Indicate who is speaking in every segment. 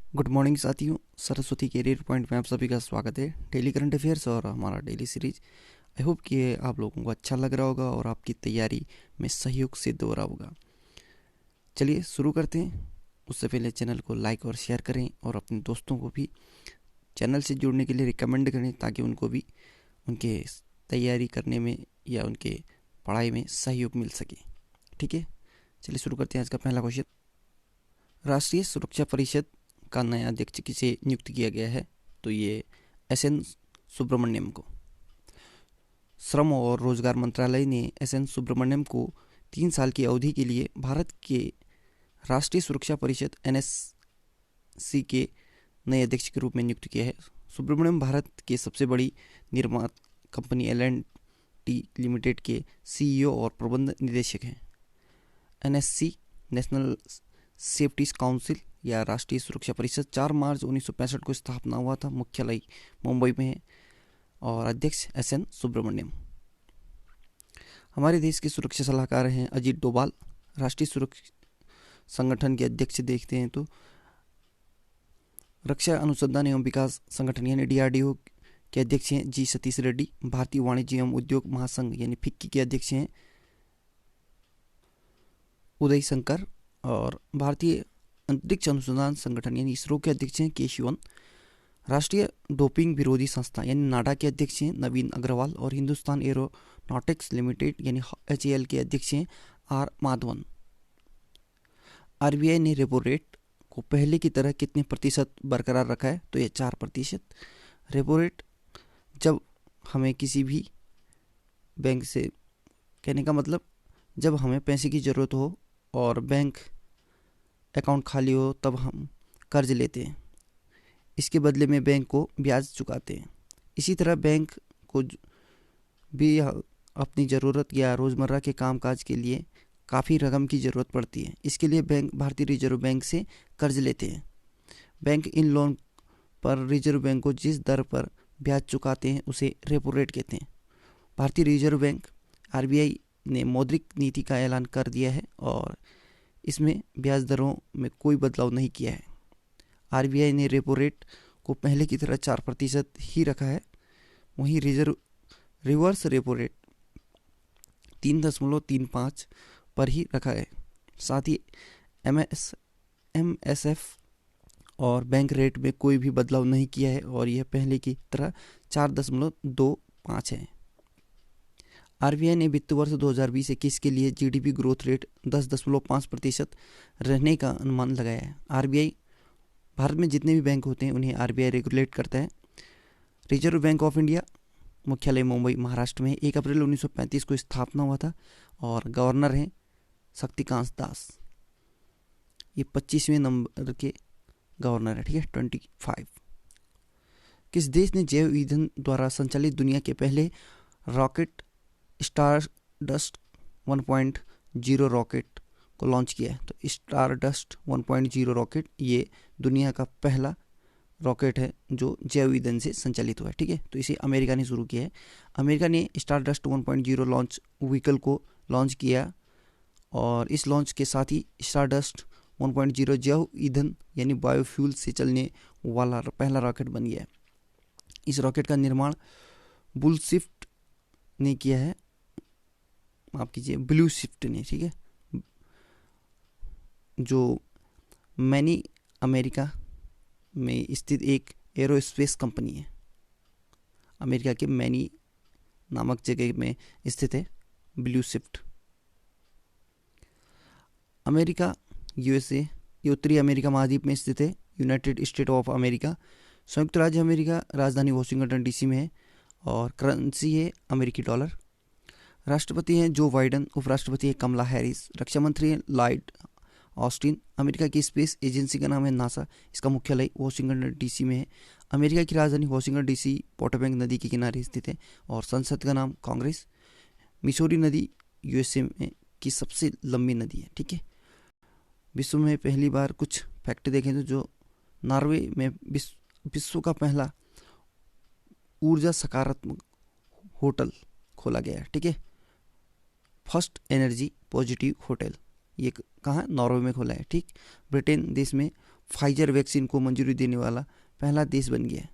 Speaker 1: Good morning साथियों, Saraswati career point में आप सभी का स्वागत है। डेली करंट अफेयर्स और हमारा डेली सीरीज। आई होप कि ये आप लोगों को अच्छा लग रहा होगा और आपकी तैयारी में सहयोग सिद्ध हो रहा होगा। चलिए शुरू करते हैं। उससे पहले चैनल को लाइक और शेयर करें और अपने दोस्तों को भी चैनल से जुड़ने के लिए रिकमेंड करें, ताकि उनको भी उनके तैयारी करने में या उनके पढ़ाई में सहयोग मिल सके। ठीक है, चलिए शुरू करते हैं। आज का पहला क्वेश्चन, राष्ट्रीय सुरक्षा परिषद का नया अध्यक्ष किसे नियुक्त किया गया है? तो ये एस.एन. सुब्रमण्यम को। श्रम और रोजगार मंत्रालय ने एस.एन. सुब्रमण्यम को 3 साल की अवधि के लिए भारत के राष्ट्रीय सुरक्षा परिषद एनएससी के नए अध्यक्ष के रूप में नियुक्त किया है। सुब्रमण्यम भारत के सबसे बड़ी निर्माण कंपनी एल&टी लिमिटेड के सीईओ और प्रबंध निदेशक हैं। एनएससी नेशनल सेफ्टी काउंसिल या राष्ट्रीय सुरक्षा परिषद 4 मार्च 1965 को स्थापना हुआ था। मुख्यालय मुंबई में है और अध्यक्ष एस.एन. सुब्रमण्यम। हमारे देश के सुरक्षा सलाहकार हैं अजीत डोभाल। राष्ट्रीय सुरक्षा संगठन के अध्यक्ष देखते हैं तो रक्षा अनुसंधान एवं विकास संगठन यानी डीआरडीओ के अध्यक्ष हैं जी सतीश रेड्डी। भारतीय वाणिज्य एवं उद्योग महासंघ यानी फिक्की के अध्यक्ष हैं उदय शंकर। और भारतीय अंतरिक्ष अनुसंधान संगठन यानी इसरो के अध्यक्ष हैं के शिवन। राष्ट्रीय डोपिंग विरोधी संस्था यानी नाडा के अध्यक्ष हैं नवीन अग्रवाल। और हिंदुस्तान एरोनॉटिक्स लिमिटेड यानी एचएएल के अध्यक्ष हैं आर माधवन। आरबीआई ने रेपो रेट को पहले की तरह कितने प्रतिशत बरकरार रखा है? तो ये 4%। रेपो रेट जब हमें किसी भी बैंक से, कहने का मतलब जब हमें पैसे की ज़रूरत हो और बैंक अकाउंट खाली हो, तब हम कर्ज लेते हैं। इसके बदले में बैंक को ब्याज चुकाते हैं। इसी तरह बैंक को भी अपनी ज़रूरत या रोज़मर्रा के कामकाज के लिए काफ़ी रकम की ज़रूरत पड़ती है। इसके लिए बैंक भारतीय रिजर्व बैंक से कर्ज लेते हैं। बैंक इन लोन पर रिजर्व बैंक को जिस दर पर ब्याज चुकाते हैं उसे रेपो रेट कहते हैं। भारतीय रिजर्व बैंक आरबीआई ने मौद्रिक नीति का ऐलान कर दिया है और इसमें ब्याज दरों में कोई बदलाव नहीं किया है। आरबीआई ने रेपो रेट को पहले की तरह 4% ही रखा है। वहीं रिवर्स रेपो रेट 3.35 पर ही रखा है। साथ ही एमएसएफ और बैंक रेट में कोई भी बदलाव नहीं किया है और यह पहले की तरह 4.25 है। आरबीआई ने वित्त वर्ष 2020-21 के लिए जीडीपी ग्रोथ रेट 10.5% रहने का अनुमान लगाया है। आरबीआई भारत में जितने भी बैंक होते हैं उन्हें आरबीआई रेगुलेट करता है। रिजर्व बैंक ऑफ इंडिया मुख्यालय मुंबई महाराष्ट्र में 1 अप्रैल 1935 को स्थापना हुआ था और गवर्नर हैं शक्तिकांत दास। ये 25वें नंबर के गवर्नर है। ठीक है, 25। किस देश ने जैव ईंधन द्वारा संचालित दुनिया के पहले रॉकेट स्टारडस्ट 1.0 रॉकेट को लॉन्च किया है? तो स्टारडस्ट 1.0 रॉकेट ये दुनिया का पहला रॉकेट है जो जैव ईंधन से संचालित हुआ है। ठीक है, तो इसे अमेरिका ने शुरू किया है। अमेरिका ने स्टारडस्ट 1.0 लॉन्च व्हीकल को लॉन्च किया और इस लॉन्च के साथ ही स्टारडस्ट 1.0 जैव ईंधन यानी बायोफ्यूल से चलने वाला पहला रॉकेट बन गया है। इस रॉकेट का निर्माण बुलशिफ्ट ने किया है, माफ कीजिए ब्लू शिफ्ट ने। ठीक है, जो मैनी अमेरिका में स्थित एक एरोस्पेस कंपनी है। अमेरिका के मैनी नामक जगह में स्थित है ब्लू शिफ्ट। अमेरिका यूएसए ये उत्तरी अमेरिका महाद्वीप में स्थित है। यूनाइटेड स्टेट ऑफ अमेरिका संयुक्त राज्य अमेरिका राजधानी वॉशिंगटन डीसी में है और करेंसी है अमेरिकी डॉलर। राष्ट्रपति हैं जो बाइडन, उपराष्ट्रपति है कमला हैरिस, रक्षा मंत्री हैं लॉयड ऑस्टिन। अमेरिका की स्पेस एजेंसी का नाम है नासा। इसका मुख्यालय वॉशिंगटन डीसी में है। अमेरिका की राजधानी वॉशिंगटन डीसी पोटोमैक नदी के किनारे स्थित है और संसद का नाम कांग्रेस। मिसौरी नदी यूएसए में की सबसे लंबी नदी है। ठीक है, विश्व में पहली बार कुछ फैक्ट देखें तो जो नॉर्वे में विश्व का पहला ऊर्जा सकारात्मक होटल खोला गया है। ठीक है, फर्स्ट एनर्जी पॉजिटिव होटल, ये कहाँ नॉर्वे में खोला है। ठीक, ब्रिटेन देश में फाइजर वैक्सीन को मंजूरी देने वाला पहला देश बन गया है,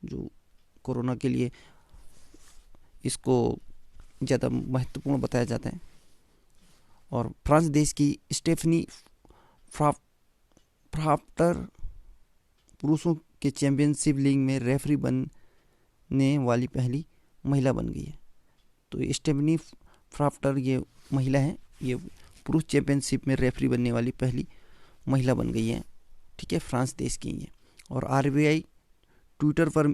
Speaker 1: जो कोरोना के लिए इसको ज़्यादा महत्वपूर्ण बताया जाता है। और फ्रांस देश की स्टेफनी फ्राफ्टर पुरुषों के चैंपियनशिप लीग में रेफरी बनने वाली पहली महिला बन गई है। तो स्टेफनी फ्राफ्टर ये महिला है, ये पुरुष चैंपियनशिप में रेफरी बनने वाली पहली महिला बन गई है। ठीक है, फ्रांस देश की ये। और आरबीआई ट्विटर पर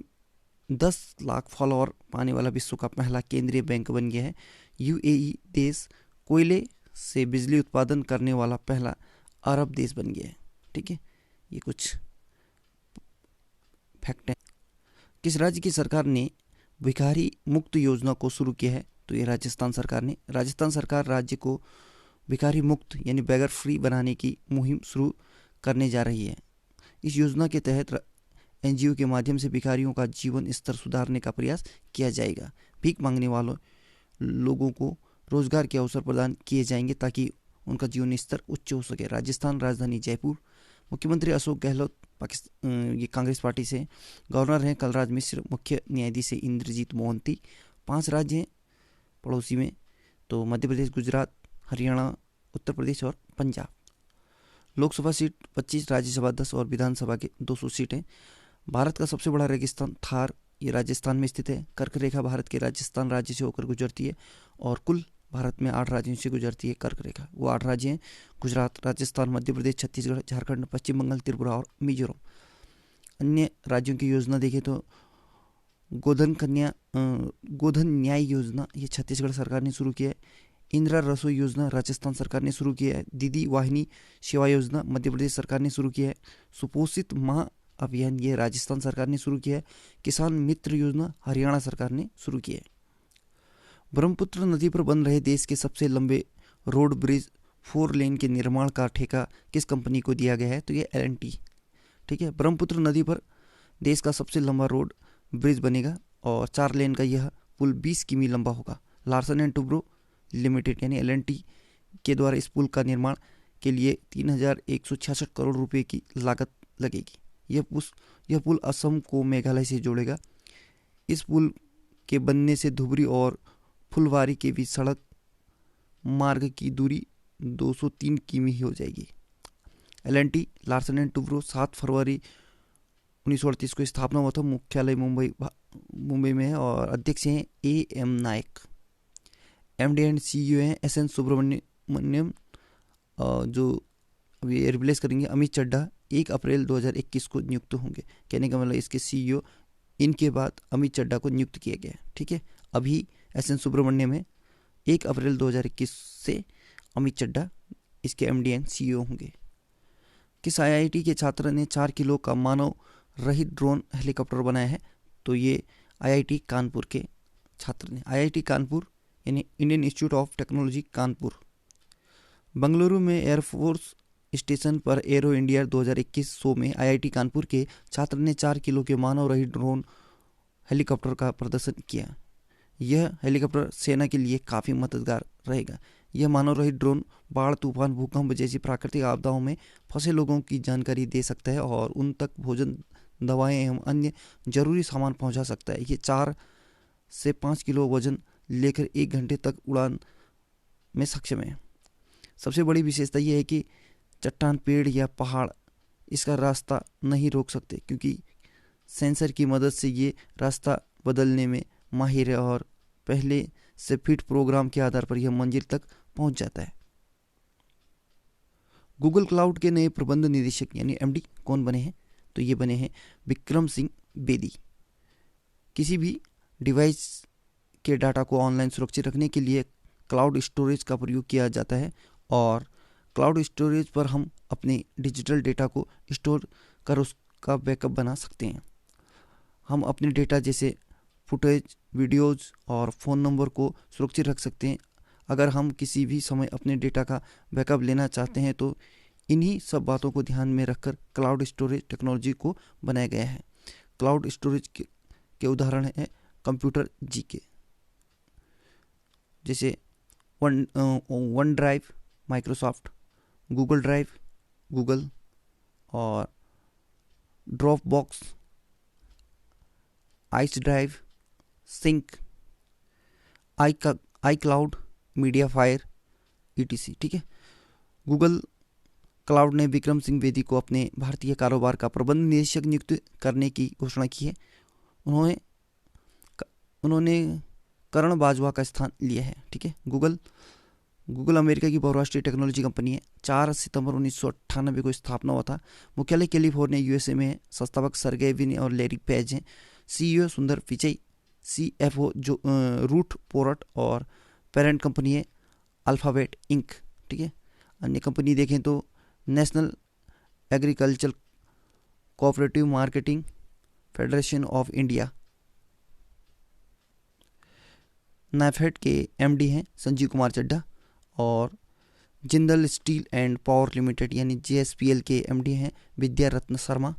Speaker 1: 10 लाख फॉलोअर पाने वाला विश्व का पहला केंद्रीय बैंक बन गया है। यूएई देश कोयले से बिजली उत्पादन करने वाला पहला अरब देश बन गया है। ठीक है, ये कुछ फैक्ट है। किस राज्य की सरकार ने भिखारी मुक्त योजना को शुरू किया है? तो ये राजस्थान सरकार ने। राजस्थान सरकार राज्य को भिखारी मुक्त यानी बेगर फ्री बनाने की मुहिम शुरू करने जा रही है। इस योजना के तहत एनजीओ के माध्यम से भिखारियों का जीवन स्तर सुधारने का प्रयास किया जाएगा। भीख मांगने वालों लोगों को रोजगार के अवसर प्रदान किए जाएंगे ताकि उनका जीवन स्तर उच्च हो सके। राजस्थान राजधानी जयपुर। मुख्यमंत्री अशोक गहलोत ये कांग्रेस पार्टी से। गवर्नर हैं कलराज मिश्र। मुख्य न्यायाधीश है इंद्रजीत मोहंती। 5 राज्य हैं पड़ोसी में, तो मध्य प्रदेश, गुजरात, हरियाणा, उत्तर प्रदेश और पंजाब। लोकसभा सीट 25, राज्यसभा 10 और विधानसभा के 200 सीटें। भारत का सबसे बड़ा रेगिस्तान थार ये राजस्थान में स्थित है। कर्क रेखा भारत के राजस्थान राज्य से होकर गुजरती है और कुल भारत में 8 राज्यों से गुजरती है कर्क रेखा। वो 8 राज्य हैं गुजरात, राजस्थान, मध्य प्रदेश, छत्तीसगढ़, झारखंड, पश्चिम बंगाल, त्रिपुरा और मिजोरम। अन्य राज्यों की योजना देखें तो गोधन न्याय योजना ये छत्तीसगढ़ सरकार ने शुरू किया है। इंदिरा रसोई योजना राजस्थान सरकार ने शुरू किया है। दीदी वाहिनी सेवा योजना मध्य प्रदेश सरकार ने शुरू किया है। सुपोषित माँ अभियान ये राजस्थान सरकार ने शुरू किया है। किसान मित्र योजना हरियाणा सरकार ने शुरू किया है। ब्रह्मपुत्र नदी पर बन रहे देश के सबसे लंबे रोड ब्रिज 4 लेन के निर्माण का ठेका किस कंपनी को दिया गया है? तो ये L&T। ठीक है, ब्रह्मपुत्र नदी पर देश का सबसे लंबा रोड ब्रिज बनेगा और 4 लेन का यह पुल 20 किमी लंबा होगा। लार्सन एंड टुब्रो लिमिटेड यानी L&T के द्वारा इस पुल का निर्माण के लिए 3,166 करोड़ रुपए की लागत लगेगी। यह पुल असम को मेघालय से जोड़ेगा। इस पुल के बनने से धुबरी और फुलवारी के बीच सड़क मार्ग की दूरी 203 किमी हो जाएगी। L&T लार्सन एंड टुब्रो 7 फरवरी 1938 को स्थापना हुआ था। मुख्यालय मुंबई में है और अध्यक्ष हैं AM Nayak. MD and CEO हैं SN सुब्रमण्यम, जो अभी रिप्लेस करेंगे अमित चड्ढा। 1 अप्रैल 2021 को नियुक्त होंगे। कहने का मतलब इसके CEO इनके बाद अमित चड्ढा को नियुक्त किया गया। ठीक है, अभी SN सुब्रमण्यम है। 1 अप्रैल 2021 से अमित चड्ढा इसके MD एंड CEO होंगे। किस IIT के छात्र ने 4 किलो का मानव रहित ड्रोन हेलीकॉप्टर बनाया है? तो ये IIT कानपुर के छात्र ने। IIT कानपुर यानी Indian institute of technology Kanpur. Bengaluru में एयरफोर्स स्टेशन पर एरो इंडिया 2021 शो में IIT कानपुर के छात्र ने 4 किलो के मानव रहित ड्रोन हेलीकॉप्टर का प्रदर्शन किया। यह हेलीकॉप्टर सेना के लिए काफ़ी मददगार रहेगा। यह मानव रहित ड्रोन बाढ़, तूफान, भूकंप जैसी प्राकृतिक आपदाओं में फंसे लोगों की जानकारी दे सकता है और उन तक भोजन, दवाएं एवं अन्य जरूरी सामान पहुंचा सकता है। ये 4 से 5 किलो वजन लेकर 1 घंटे तक उड़ान में सक्षम है। सबसे बड़ी विशेषता यह है कि चट्टान, पेड़ या पहाड़ इसका रास्ता नहीं रोक सकते, क्योंकि सेंसर की मदद से ये रास्ता बदलने में माहिर है और पहले से फिट प्रोग्राम के आधार पर यह मंजिल तक पहुंच जाता है। गूगल क्लाउड के नए प्रबंध निदेशक यानी MD कौन बने हैं? तो ये बने हैं विक्रम सिंह बेदी। किसी भी डिवाइस के डाटा को ऑनलाइन सुरक्षित रखने के लिए क्लाउड स्टोरेज का प्रयोग किया जाता है और क्लाउड स्टोरेज पर हम अपने डिजिटल डेटा को स्टोर कर उसका बैकअप बना सकते हैं। हम अपने डेटा जैसे फुटेज, वीडियोज़ और फ़ोन नंबर को सुरक्षित रख सकते हैं। अगर हम किसी भी समय अपने डेटा का बैकअप लेना चाहते हैं तो इन्हीं सब बातों को ध्यान में रखकर क्लाउड स्टोरेज टेक्नोलॉजी को बनाया गया है। क्लाउड स्टोरेज के उदाहरण हैं कंप्यूटर GK, जैसे OneDrive Microsoft, Google drive Google और Dropbox, Icedrive, sync, iCloud, MediaFire, etc. ठीक है। गूगल क्लाउड ने विक्रम सिंह बेदी को अपने भारतीय कारोबार का प्रबंध निदेशक नियुक्त करने की घोषणा की है। उन्होंने करण बाजवा का स्थान लिया है। ठीक है। गूगल अमेरिका की बहुराष्ट्रीय टेक्नोलॉजी कंपनी है। 4 सितंबर 1998 को स्थापना हुआ था। मुख्यालय कैलिफोर्निया यूएसए में है। संस्थापक सर्गेय विन और लैरी पेज हैं। सीईओ सुंदर पिचई, सीएफओ जो रूथ पोर्ट और पेरेंट कंपनी है अल्फाबेट इंक। ठीक है। अन्य कंपनी देखें तो national agriculture cooperative marketing federation of India, NAFED के एमडी हैं संजीव कुमार चड्ढा, और Jindal steel and power limited यानी जेएसपीएल के एमडी हैं विद्या रत्न शर्मा।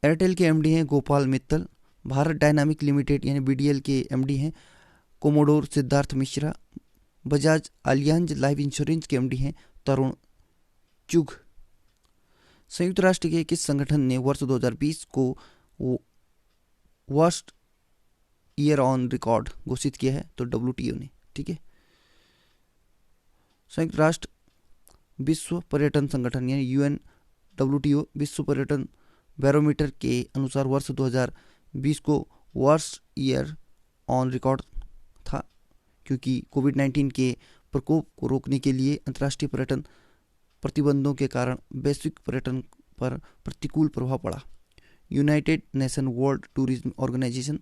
Speaker 1: एयरटेल के एमडी हैं गोपाल मित्तल। भारत डायनामिक लिमिटेड यानी बीडीएल के एमडी हैं commodore Siddharth Mishra. Bajaj Allianz life insurance के एमडी हैं तरुण चुघ। संयुक्त राष्ट्र के किस संगठन ने वर्ष 2020 को वर्स्ट ईयर ऑन रिकॉर्ड घोषित किया है? तो डब्ल्यूटीओ ने। ठीक है। संयुक्त राष्ट्र विश्व पर्यटन संगठन यानी यूएन डब्ल्यूटीओ विश्व पर्यटन बैरोमीटर के अनुसार वर्ष 2020 को वर्स्ट ईयर ऑन रिकॉर्ड था, क्योंकि कोविड-19 के प्रकोप को रोकने के लिए अंतर्राष्ट्रीय पर्यटन प्रतिबंधों के कारण वैश्विक पर्यटन पर प्रतिकूल प्रभाव पड़ा। United Nation World Tourism Organisation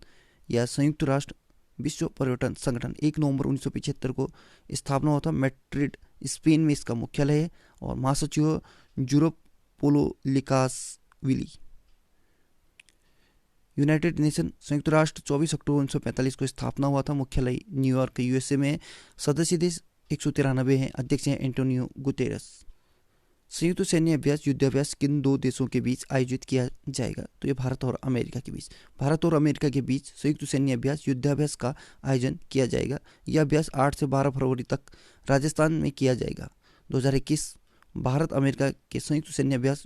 Speaker 1: या संयुक्त राष्ट्र विश्व पर्यटन संगठन 1 नवंबर 1975 को स्थापना हुआ था। मैड्रिड स्पेन में इसका मुख्यालय है और महासचिव यूरोप पोलोलिकासविली। यूनाइटेड नेशन संयुक्त राष्ट्र 24 अक्टूबर 1945 को स्थापना हुआ था। मुख्यालय न्यूयॉर्क यूएसए में है। सदस्य देश 193 हैं। अध्यक्ष हैं एंटोनियो गुतेरस। संयुक्त सैन्य अभ्यास युद्धाभ्यास किन 2 देशों के बीच आयोजित किया जाएगा? तो ये भारत और अमेरिका के बीच। भारत और अमेरिका के बीच संयुक्त सैन्य अभ्यास युद्धाभ्यास का आयोजन किया जाएगा। यह अभ्यास 8 से 12 फरवरी तक राजस्थान में किया जाएगा। 2021 भारत अमेरिका के संयुक्त सैन्य अभ्यास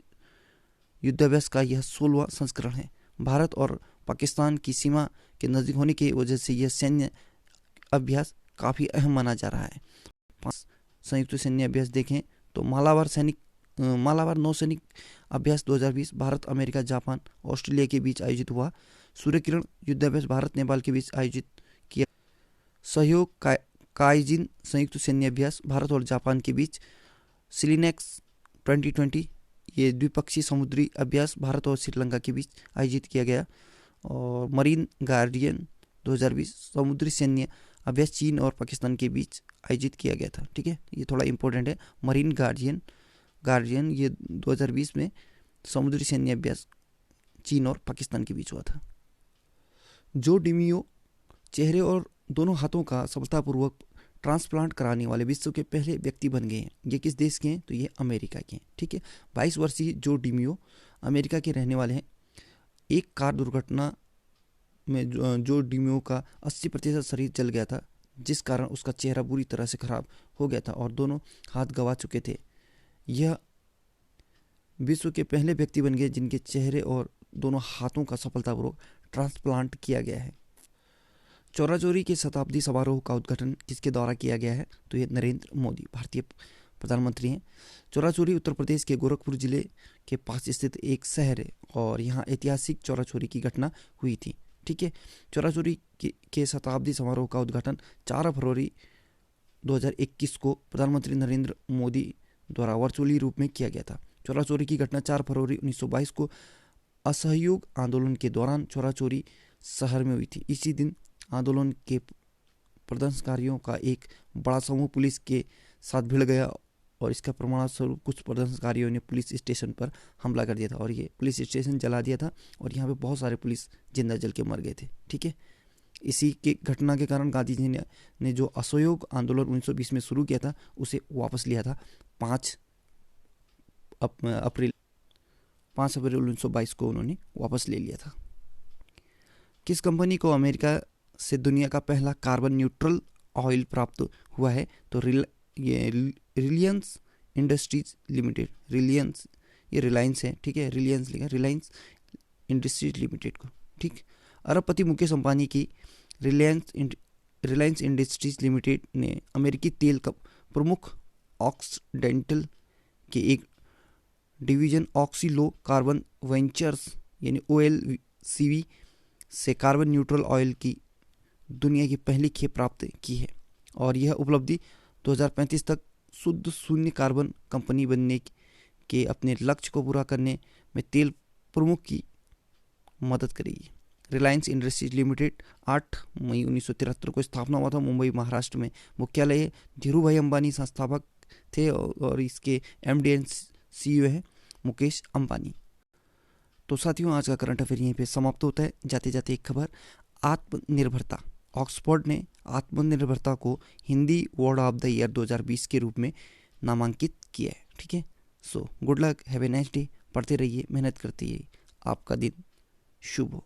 Speaker 1: युद्धाभ्यास का यह 16वां संस्करण है। भारत और पाकिस्तान की सीमा के नज़दीक होने की वजह से यह सैन्य अभ्यास काफ़ी अहम माना जा रहा है। 5 संयुक्त सैन्य अभ्यास देखें तो मालाबार नौसैनिक अभ्यास 2020 भारत, अमेरिका, जापान, ऑस्ट्रेलिया के बीच आयोजित हुआ। सूर्य किरण युद्धाभ्यास भारत नेपाल के बीच आयोजित किया। सहयोग काइजिन संयुक्त सैन्य अभ्यास भारत और जापान के बीच। सिलिनेक्स 2020 ये द्विपक्षीय समुद्री अभ्यास भारत और श्रीलंका के बीच आयोजित किया गया। और मरीन गार्डियन 2020 समुद्री सैन्य अभ्यास चीन और पाकिस्तान के बीच आयोजित किया गया था। ठीक है। ये थोड़ा इंपॉर्टेंट है। मरीन गार्डियन ये 2020 में समुद्री सैन्य अभ्यास चीन और पाकिस्तान के बीच हुआ था। जो डिमियो चेहरे और दोनों हाथों का सफलतापूर्वक ट्रांसप्लांट कराने वाले विश्व के पहले व्यक्ति बन गए हैं। ये किस देश के हैं? तो ये अमेरिका के हैं। ठीक है। 22 वर्षीय जो डिमियो अमेरिका के रहने वाले हैं। एक कार दुर्घटना में जो डिमियो का 80% शरीर जल गया था, जिस कारण उसका चेहरा बुरी तरह से खराब हो गया था और दोनों हाथ गंवा चुके थे। यह विश्व के पहले व्यक्ति बन गए जिनके चेहरे और दोनों हाथों का सफलतापूर्वक ट्रांसप्लांट किया गया है। चौरा चौरी के शताब्दी समारोह का उद्घाटन किसके द्वारा किया गया है? तो ये नरेंद्र मोदी भारतीय प्रधानमंत्री हैं। चौरा चौरी उत्तर प्रदेश के गोरखपुर जिले के पास स्थित एक शहर है और यहाँ ऐतिहासिक चौरा चौरी की घटना हुई थी। ठीक है। चौरा चौरी के शताब्दी समारोह का उद्घाटन 4 फरवरी 2021 को प्रधानमंत्री नरेंद्र मोदी द्वारा वर्चुअली रूप में किया गया था। चौरा चौरी की घटना 4 फरवरी 1922 को असहयोग आंदोलन के दौरान चौरा चौरी शहर में हुई थी। इसी दिन आंदोलन के प्रदर्शनकारियों का एक बड़ा समूह पुलिस के साथ भिड़ गया और इसका प्रमाण स्वरूप कुछ प्रदर्शनकारियों ने पुलिस स्टेशन पर हमला कर दिया था और ये पुलिस स्टेशन जला दिया था और यहाँ पे बहुत सारे पुलिस जिंदा जल के मर गए थे। ठीक है। इसी के घटना के कारण गांधी जी ने जो असहयोग आंदोलन 1920 में शुरू किया था उसे वापस लिया था। 5 अप्रैल 1922 को उन्होंने वापस ले लिया था। किस कंपनी को अमेरिका से दुनिया का पहला कार्बन न्यूट्रल ऑयल प्राप्त हुआ है? तो रिलायंस इंडस्ट्रीज लिमिटेड। रिलायंस ये रिलायंस है, ठीक है, रिलायंस लिखा, रिलायंस इंडस्ट्रीज लिमिटेड को, ठीक। अरबपति मुकेश अंबानी की रिलायंस इंडस्ट्रीज लिमिटेड ने अमेरिकी तेल का प्रमुख ऑक्सीडेंटल के एक डिवीजन ऑक्सीलो कार्बन वेंचर्स यानी OLCV से कार्बन न्यूट्रल ऑयल की दुनिया की पहली खेप प्राप्त की है और यह उपलब्धि 2035 तक शुद्ध शून्य कार्बन कंपनी बनने के अपने लक्ष्य को पूरा करने में तेल प्रमुख की मदद करेगी। रिलायंस इंडस्ट्रीज लिमिटेड 8 मई 1973 को स्थापना हुआ था, मुंबई महाराष्ट्र में मुख्यालय है। धीरूभाई अंबानी संस्थापक थे और इसके MD एंड CEO है मुकेश अंबानी। तो साथियों, आज का करंट अफेयर यहीं पे समाप्त होता है। जाते जाते एक खबर, आत्मनिर्भरता। ऑक्सफोर्ड ने आत्मनिर्भरता को Hindi word of the year 2020 के रूप में नामांकित किया है, ठीक है। So good luck, have a nice day. पढ़ते रहिए, मेहनत करते रहिए, आपका दिन शुभ हो।